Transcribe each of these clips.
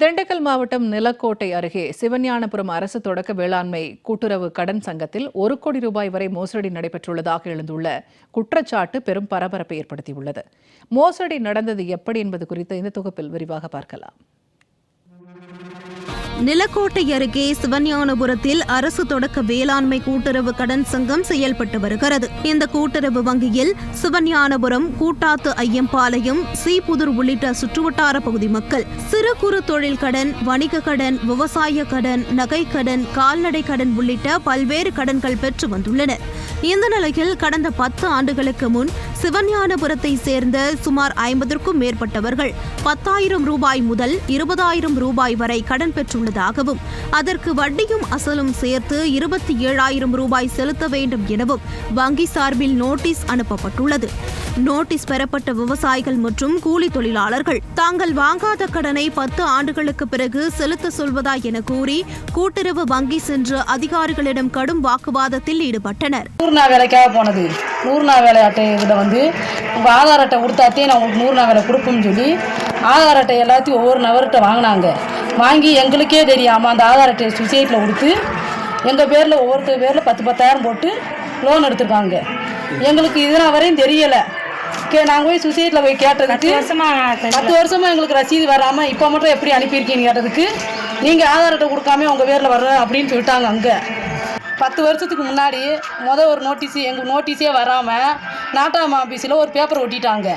திண்டுக்கல் மாவட்டம் நிலக்கோட்டை அருகே சிவஞானபுரம் அரசு தொடக்க வேளாண்மை கூட்டுறவு கடன் சங்கத்தில் 1 கோடி ரூபாய் வரை மோசடி நடைபெற்றுள்ளதாக எழுந்துள்ள குற்றச்சாட்டு பெரும் பரபரப்பை ஏற்படுத்தியுள்ளது. மோசடி நடந்தது எப்படி என்பது குறித்து இந்த தொகுப்பில் விரிவாக பார்க்கலாம். நிலக்கோட்டை அருகே சிவஞானபுரத்தில் அரசு தொடக்க வேளாண்மை கூட்டுறவு கடன் சங்கம் செயல்பட்டு வருகிறது. இந்த கூட்டுறவு வங்கியில் சிவஞானபுரம், கூட்டாத்து ஐயம்பாளையம், சீபுதூர் உள்ளிட்ட சுற்றுவட்டார பகுதி மக்கள் சிறு குறு தொழில் கடன், வணிக கடன், விவசாய கடன், நகை கடன், கால்நடை கடன் உள்ளிட்ட பல்வேறு கடன்கள் பெற்று வந்துள்ளனர். இந்த நிலையில் கடந்த 10 ஆண்டுகளுக்கு முன் சிவஞானபுரத்தை சேர்ந்த சுமார் 50க்கும் மேற்பட்டவர்கள் 10,000 ரூபாய் முதல் 20,000 ரூபாய் வரை கடன் பெற்றுள்ளதாகவும் அதற்கு வட்டியும் அசலும் சேர்த்து 27,000 ரூபாய் செலுத்த வேண்டும் எனவும் வங்கி சார்பில் நோட்டீஸ் அனுப்பப்பட்டுள்ளது. நோட்டீஸ் பெறப்பட்ட விவசாயிகள் மற்றும் கூலி தொழிலாளர்கள் தாங்கள் வாங்காத கடனை 10 ஆண்டுகளுக்கு பிறகு செலுத்த சொல்வதா என கூறி கூட்டுறவு வங்கி சென்று அதிகாரிகளிடம் கடும் வாக்குவாதத்தில் ஈடுபட்டனர். 100 நாள் வேலைக்காக போனது. 100 நாள் வேலை அட்டை இதில் உங்கள் ஆதார் அட்டை கொடுத்தாத்தே நான் உங்களுக்கு 100 நாள் வேலை கொடுப்போம்னு சொல்லி ஆதார் அட்டை எல்லாத்தையும் ஒவ்வொரு நபர்கிட்ட வாங்கினாங்க. வாங்கி எங்களுக்கே தெரியாமல் அந்த ஆதார் அட்டையை சொசைட்டியில் கொடுத்து எங்கள் பேரில் ஒவ்வொருத்தர் பேரில் 10,000 போட்டு லோன் எடுத்துருக்காங்க. எங்களுக்கு இதனால் வரையும் தெரியலை. நாங்கள் போய் சொசைட்டியில் போய் கேட்டதுக்கு 10 வருஷமாக எங்களுக்கு ரசீது வராமல் இப்போ மட்டும் எப்படி அனுப்பியிருக்கீங்கன்னு கேட்டதுக்கு நீங்கள் ஆதார் அட்டை கொடுக்காம உங்கள் பேரில் வர்ற அப்படின்னு சொல்லிட்டாங்க. அங்கே 10 வருஷத்துக்கு முன்னாடி ஒரு நோட்டீஸ் எங்களுக்கு நோட்டீஸே வராமல் நாட்டாம ஆஃபீஸில் ஒரு பேப்பர் ஒட்டிட்டாங்க.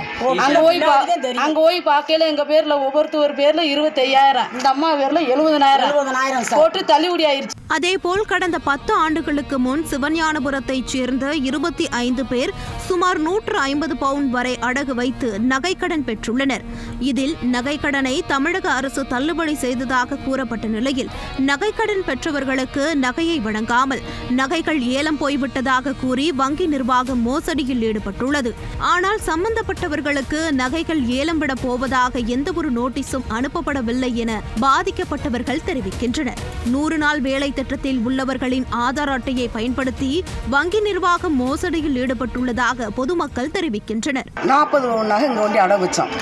அங்கே போய் பார்க்கல எங்கள் பேரில் ஒவ்வொருத்தர் பேரில் 25,000, இந்த அம்மா பேரில் 70,000 போட்டு தள்ளுபடி ஆயிடுச்சு. அதேபோல் கடந்த 10 ஆண்டுகளுக்கு முன் சிவஞானபுரத்தைச் சேர்ந்த 25 பேர் சுமார் 150 பவுண்ட் வரை அடகு வைத்து நகைக்கடன் பெற்றுள்ளனர். இதில் நகைக்கடனை தமிழக அரசு தள்ளுபடி செய்ததாக கூறப்பட்ட நிலையில் நகைக்கடன் பெற்றவர்களுக்கு நகையை வழங்காமல் நகைகள் ஏலம் போய்விட்டதாக கூறி வங்கி நிர்வாகம் மோசடியில் ஈடுபட்டுள்ளது. ஆனால் சம்பந்தப்பட்டவர்களுக்கு நகைகள் ஏலம் விட போவதாக எந்தவொரு நோட்டீஸும் அனுப்பப்படவில்லை என பாதிக்கப்பட்டவர்கள் தெரிவிக்கின்றனர். 100 நாள் வேலை திட்டத்தில் உள்ளவர்களின் ஆதார் அட்டையை பயன்படுத்தி வங்கி நிர்வாகம் மோசடியில் ஈடுபட்டுள்ளதாக பொதுமக்கள் தெரிவிக்கின்றனர். 40 நகை இங்கே ஒண்டி அடை வச்சோம்.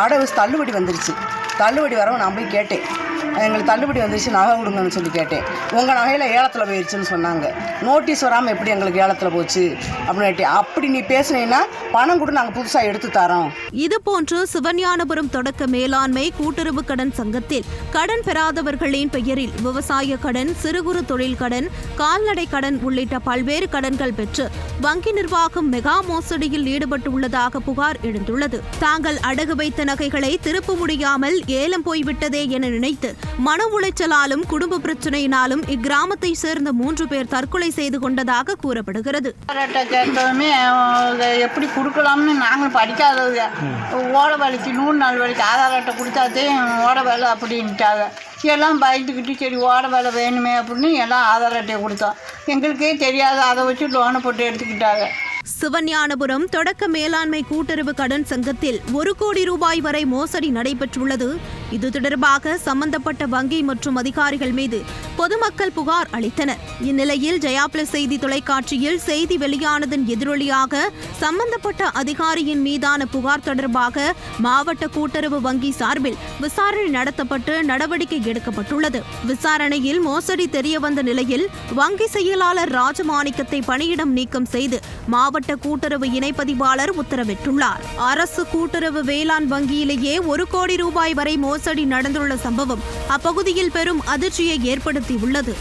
அடை வச்சு தள்ளுபடி வந்துருச்சு. தள்ளுபடி வரவும் நான் போய் கேட்டேன், எங்களுக்கு தள்ளுபடி வந்துருச்சு, நகை கொடுங்கன்னு சொல்லி கேட்டேன். உங்கள் நகையில் ஏலத்தில் போயிடுச்சுன்னு சொன்னாங்க. நோட்டீஸ் வராமல் எப்படி எங்களுக்கு ஏலத்தில் போச்சு அப்படின்னு கேட்டேன். அப்படி நீ பேசுனீங்கன்னா பணம் கூட நாங்கள் புதுசாக எடுத்து தரோம். இதுபோன்று சிவஞானபுரம் தொடக்க மேலாண்மை கூட்டுறவு கடன் சங்கத்தில் கடன் பெறாதவர்களின் பெயரில் விவசாய கடன், சிறு குறு தொழில் கடன், கால்நடை கடன் உள்ளிட்ட பல்வேறு கடன்கள் பெற்று வங்கி நிர்வாகம் மெகா மோசடியில் ஈடுபட்டுள்ளதாக புகார் எழுந்துள்ளது. தாங்கள் அடகு வைத்த நகைகளை திருப்ப முடியாமல் ஏலம் போய்விட்டதே என நினைத்து மன உளைச்சலாலும் குடும்ப பிரச்சனையினாலும் இக்கிராமத்தை சேர்ந்த 3 பேர் தற்கொலை செய்து கொண்டதாக கூறப்படுகிறது. எப்படி கொடுக்கலாம்னு நாங்கள் படிக்காதது. ஓட வேலைக்கு 100 நாள் வேலைக்கு ஆதார் அட்டை கொடுத்தாதே ஓட வேலை அப்படின்ட்டாங்க. எல்லாம் பயந்துக்கிட்டு சரி ஓட வேலை வேணுமே அப்படின்னு எல்லாம் ஆதார் அட்டையை கொடுத்தோம். எங்களுக்கே தெரியாது, அதை வச்சு லோனை போட்டு எடுத்துக்கிட்டாங்க. சிவஞானபுரம் தொடக்க மேலாண்மை கூட்டுறவு கடன் சங்கத்தில் 1 கோடி ரூபாய் வரை மோசடி நடைபெற்றுள்ளது. இது தொடர்பாக சம்பந்தப்பட்ட வங்கி மற்றும் அதிகாரிகள் மீது பொதுமக்கள் புகார் அளித்தனர். இந்நிலையில் ஜெயா பிளஸ் செய்தி தொலைக்காட்சியில் செய்தி வெளியானதன் எதிரொலியாக சம்பந்தப்பட்ட அதிகாரியின் மீதான புகார் தொடர்பாக மாவட்ட கூட்டுறவு வங்கி சார்பில் விசாரணை நடத்தப்பட்டு நடவடிக்கை எடுக்கப்பட்டுள்ளது. விசாரணையில் மோசடி தெரியவந்த நிலையில் வங்கி செயலாளர் ராஜமாணிக்கத்தை பணியிடம் நீக்கம் செய்து மாவட்ட கூட்டுறவு இணைப்பதிவாளர் உத்தரவிட்டுள்ளார். அரசு கூட்டுறவு வேளாண் வங்கியிலேயே 1 கோடி ரூபாய் வரை மோசடி நடந்துள்ள சம்பவம் அப்பகுதியில் பெரும் அதிர்ச்சியை ஏற்படுத்தியுள்ளது.